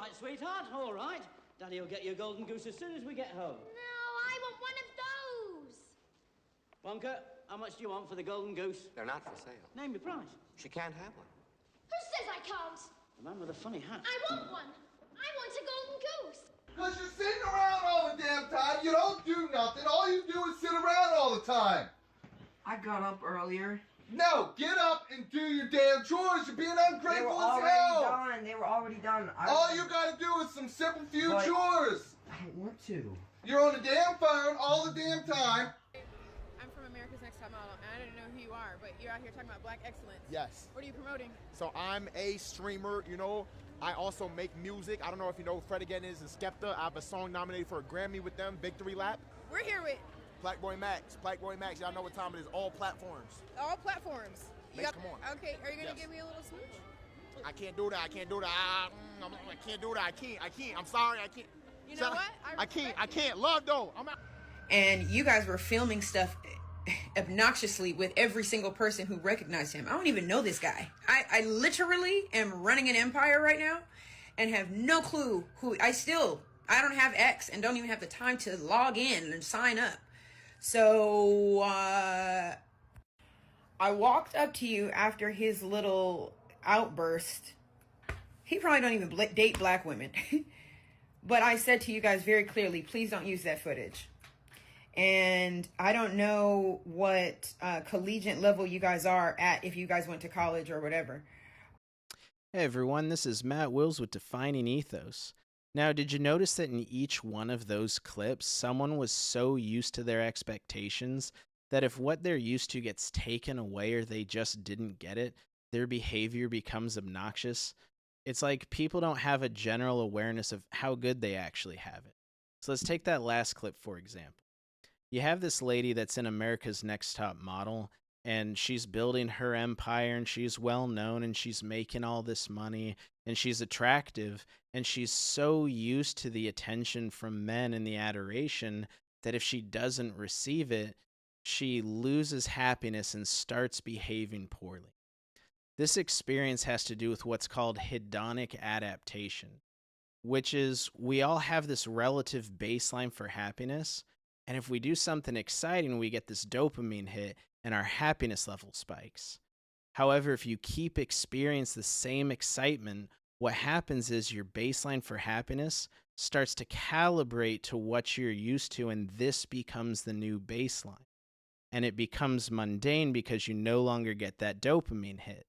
right, sweetheart, all right. Daddy will get you a golden goose as soon as we get home. No, I want one of those. Wonka, how much do you want for the golden goose? They're not for sale. Name your price. She can't have one. Who says I can't? The man with a funny hat. I want one. I want a golden goose. Because you're sitting around all the damn time. You don't do nothing. All you do is sit around all the time. I got up earlier. No, get up and do your damn chores. You're being They were ungrateful as already hell. done. They were already done. All you gotta do is some simple few But- chores. I don't want to. You're on the damn phone all the damn time. I'm from America's Next Top Model, and I didn't know who you are, but you're out here talking about black excellence. Yes. What are you promoting? So I'm a streamer, you know. I also make music. I don't know if you know who Fred Again is and Skepta. I have a song nominated for a Grammy with them, Victory Lap. We're here with Black Boy Max. Black Boy Max. Y'all know what time it is. All platforms. all platforms. Mace, come on. Okay, are you gonna Yes. give me a little smooch? I can't do that. I can't do that. I can't do that. I can't. I'm sorry. I can't. You know what? I can't. Love though. I'm out. And you guys were filming stuff obnoxiously with every single person who recognized him. I don't even know this guy. I literally am running an empire right now and have no clue who I don't have X and don't even have the time to log in and sign up. So I walked up to you after his little outburst. He probably don't even date black women. But I said to you guys very clearly, please don't use that footage. And I don't know what collegiate level you guys are at, if you guys went to college or whatever. Hey everyone, this is Matt Wills with Defining Ethos. Now, did you notice that in each one of those clips, someone was so used to their expectations that if what they're used to gets taken away or they just didn't get it, their behavior becomes obnoxious? It's like people don't have a general awareness of how good they actually have it. So let's take that last clip for example. You have this lady that's in America's Next Top Model, and she's building her empire, and she's well known, and she's making all this money, and she's attractive, and she's so used to the attention from men and the adoration that if she doesn't receive it, she loses happiness and starts behaving poorly. This experience has to do with what's called hedonic adaptation, which is we all have this relative baseline for happiness, and if we do something exciting, we get this dopamine hit and our happiness level spikes. However, if you keep experiencing the same excitement, what happens is your baseline for happiness starts to calibrate to what you're used to, and this becomes the new baseline. And it becomes mundane because you no longer get that dopamine hit.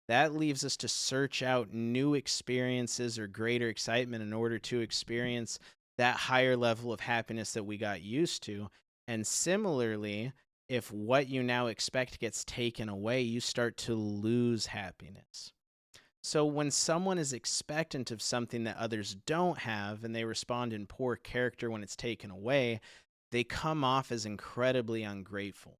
That leaves us to search out new experiences or greater excitement in order to experience that higher level of happiness that we got used to. And similarly, if what you now expect gets taken away, you start to lose happiness. So when someone is expectant of something that others don't have and they respond in poor character when it's taken away, they come off as incredibly ungrateful.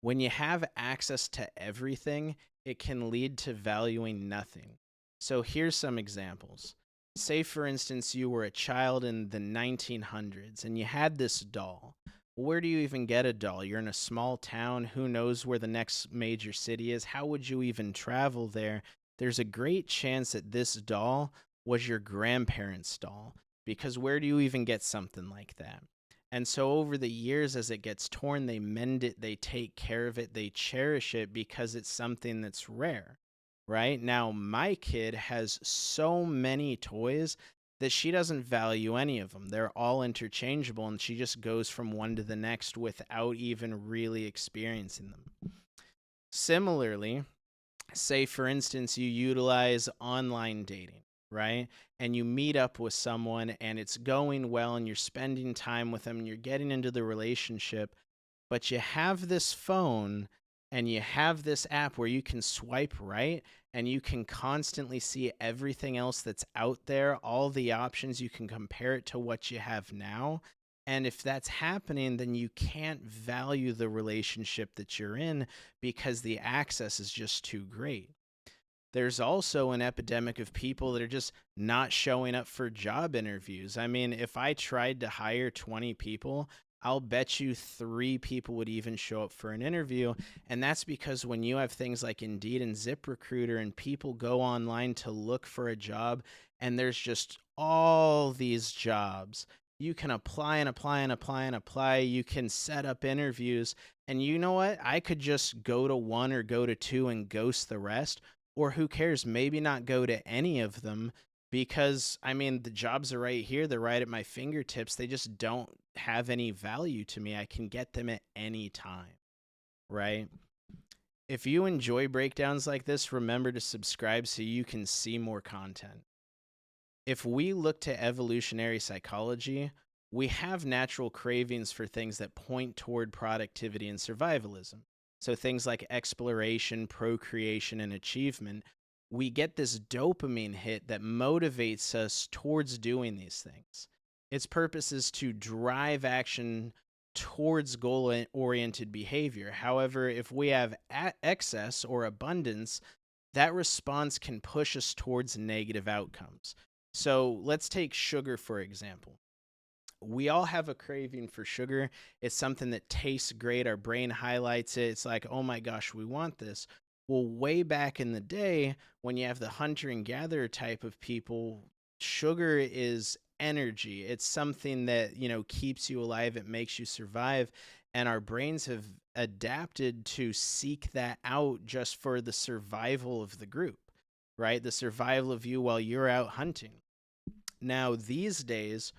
When you have access to everything, it can lead to valuing nothing. So here's some examples. Say, for instance, you were a child in the 1900s and you had this doll. Where do you even get a doll? You're in a small town. Who knows where the next major city is? How would you even travel there? There's a great chance that this doll was your grandparents' doll, because where do you even get something like that? And so over the years, as it gets torn, they mend it, they take care of it, they cherish it because it's something that's rare. Right? Now, my kid has so many toys that she doesn't value any of them. They're all interchangeable, and she just goes from one to the next without even really experiencing them. Similarly, say, for instance, you utilize online dating, right? And you meet up with someone, and it's going well, and you're spending time with them, and you're getting into the relationship, but you have this phone and you have this app where you can swipe right and you can constantly see everything else that's out there, all the options. You can compare it to what you have now. And if that's happening, then you can't value the relationship that you're in because the access is just too great. There's also an epidemic of people that are just not showing up for job interviews. I mean, if I tried to hire 20 people, I'll bet you 3 people would even show up for an interview. And that's because when you have things like Indeed and ZipRecruiter and people go online to look for a job and there's just all these jobs, you can apply and apply and apply and apply. You can set up interviews. And you know what? I could just go to 1 or go to 2 and ghost the rest. Or who cares? Maybe not go to any of them because, I mean, the jobs are right here. They're right at my fingertips. They just don't have any value to me. I can get them at any time, right? If you enjoy breakdowns like this, remember to subscribe so you can see more content. If we look to evolutionary psychology, we have natural cravings for things that point toward productivity and survivalism. So things like exploration, procreation, and achievement, we get this dopamine hit that motivates us towards doing these things. Its purpose is to drive action towards goal-oriented behavior. However, if we have excess or abundance, that response can push us towards negative outcomes. So let's take sugar, for example. We all have a craving for sugar. It's something that tastes great. Our brain highlights it. It's like, oh my gosh, we want this. Well, way back in the day, when you have the hunter and gatherer type of people, sugar is energy. It's something that, keeps you alive. It makes you survive. And our brains have adapted to seek that out just for the survival of the group, right? The survival of you while you're out hunting. Now, these days,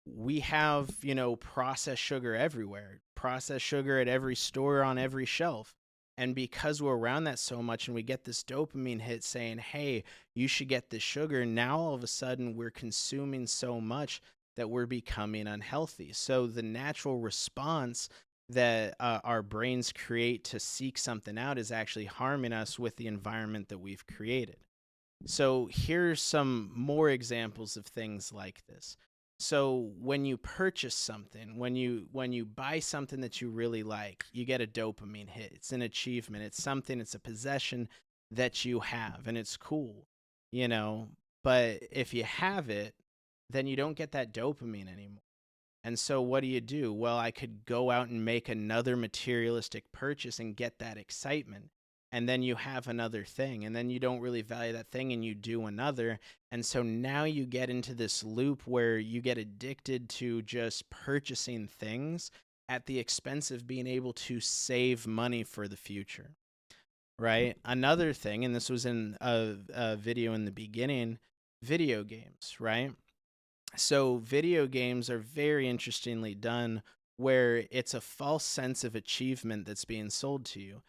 we have, processed sugar everywhere, processed sugar at every store on every shelf. And because we're around that so much and we get this dopamine hit saying, hey, you should get this sugar, now all of a sudden we're consuming so much that we're becoming unhealthy. So the natural response that our brains create to seek something out is actually harming us with the environment that we've created. So here's some more examples of things like this. So when you purchase something, when you buy something that you really like, you get a dopamine hit. It's an achievement. It's something, it's a possession that you have, and it's cool, But if you have it, then you don't get that dopamine anymore. And so what do? Well, I could go out and make another materialistic purchase and get that excitement. And then you have another thing, and then you don't really value that thing and you do another. And so now you get into this loop where you get addicted to just purchasing things at the expense of being able to save money for the future, right? Another thing, and this was in a video in the beginning, video games, right? So video games are very interestingly done where it's a false sense of achievement that's being sold to you.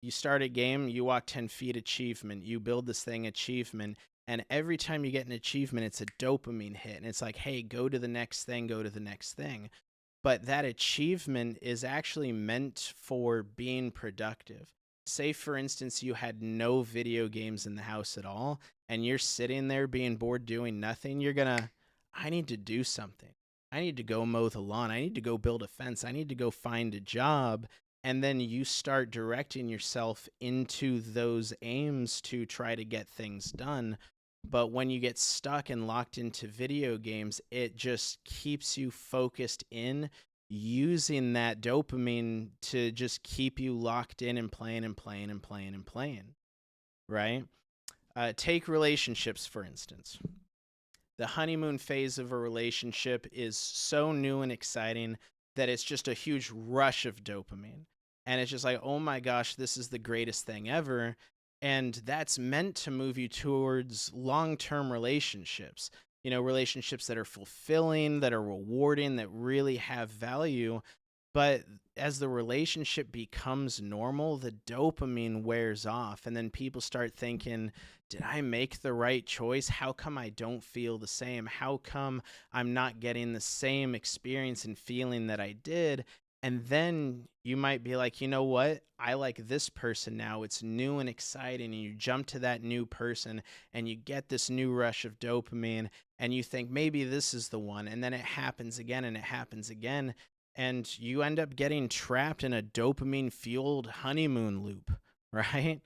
You start a game, you walk 10 feet, achievement. You build this thing, achievement. And every time you get an achievement, it's a dopamine hit. And it's like, hey, go to the next thing, go to the next thing. But that achievement is actually meant for being productive. Say, for instance, you had no video games in the house at all, and you're sitting there being bored doing nothing. You're gonna, I need to do something. I need to go mow the lawn. I need to go build a fence. I need to go find a job. And then you start directing yourself into those aims to try to get things done. But when you get stuck and locked into video games, it just keeps you focused in using that dopamine to just keep you locked in and playing and playing and playing and playing, right? Take relationships, for instance. The honeymoon phase of a relationship is so new and exciting that it's just a huge rush of dopamine. And it's just like, oh my gosh, this is the greatest thing ever. And that's meant to move you towards long-term relationships, relationships that are fulfilling, that are rewarding, that really have value. But as the relationship becomes normal, the dopamine wears off. And then people start thinking, did I make the right choice? How come I don't feel the same? How come I'm not getting the same experience and feeling that I did? And then you might be like, you know what? I like this person now. It's new and exciting. And you jump to that new person and you get this new rush of dopamine and you think maybe this is the one. And then it happens again and it happens again. And you end up getting trapped in a dopamine fueled honeymoon loop, right?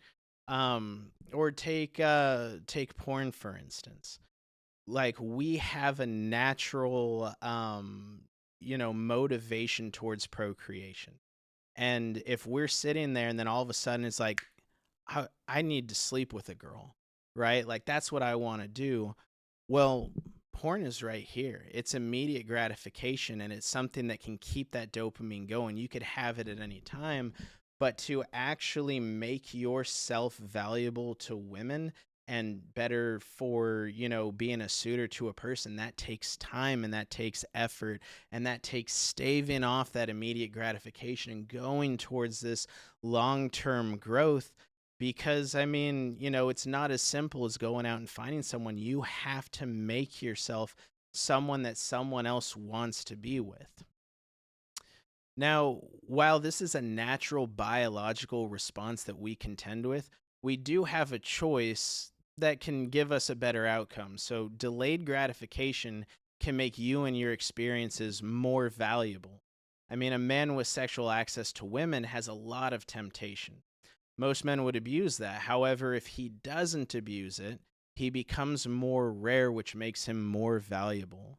Or take porn, for instance. Like, we have a natural motivation towards procreation. And if we're sitting there and then all of a sudden it's like, I need to sleep with a girl, right? Like, that's what I want to do. Well, porn is right here. It's immediate gratification, and it's something that can keep that dopamine going. You could have it at any time, but to actually make yourself valuable to women and better for, being a suitor to a person, that takes time and that takes effort and that takes staving off that immediate gratification and going towards this long-term growth. Because, it's not as simple as going out and finding someone. You have to make yourself someone that someone else wants to be with. Now, while this is a natural biological response that we contend with, we do have a choice that can give us a better outcome. So delayed gratification can make you and your experiences more valuable. A man with sexual access to women has a lot of temptation. Most men would abuse that. However, if he doesn't abuse it, he becomes more rare, which makes him more valuable.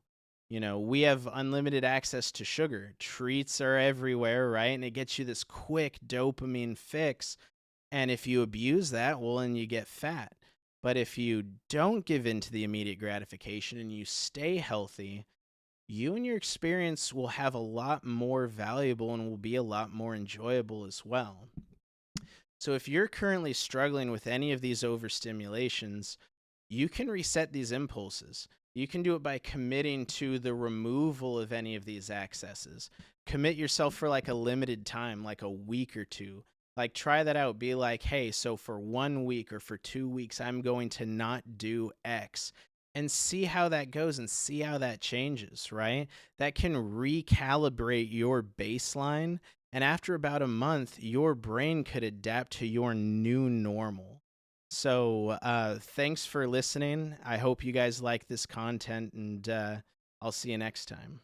We have unlimited access to sugar. Treats are everywhere, right? And it gets you this quick dopamine fix. And if you abuse that, well, then you get fat. But if you don't give in to the immediate gratification and you stay healthy, you and your experience will have a lot more valuable and will be a lot more enjoyable as well. So if you're currently struggling with any of these overstimulations, you can reset these impulses. You can do it by committing to the removal of any of these accesses. Commit yourself for like a limited time, like a week or two. Like, try that out. Be like, hey, so for 1 week or for 2 weeks, I'm going to not do X. And see how that goes and see how that changes, right? That can recalibrate your baseline. And after about a month, your brain could adapt to your new normal. So thanks for listening. I hope you guys like this content, and I'll see you next time.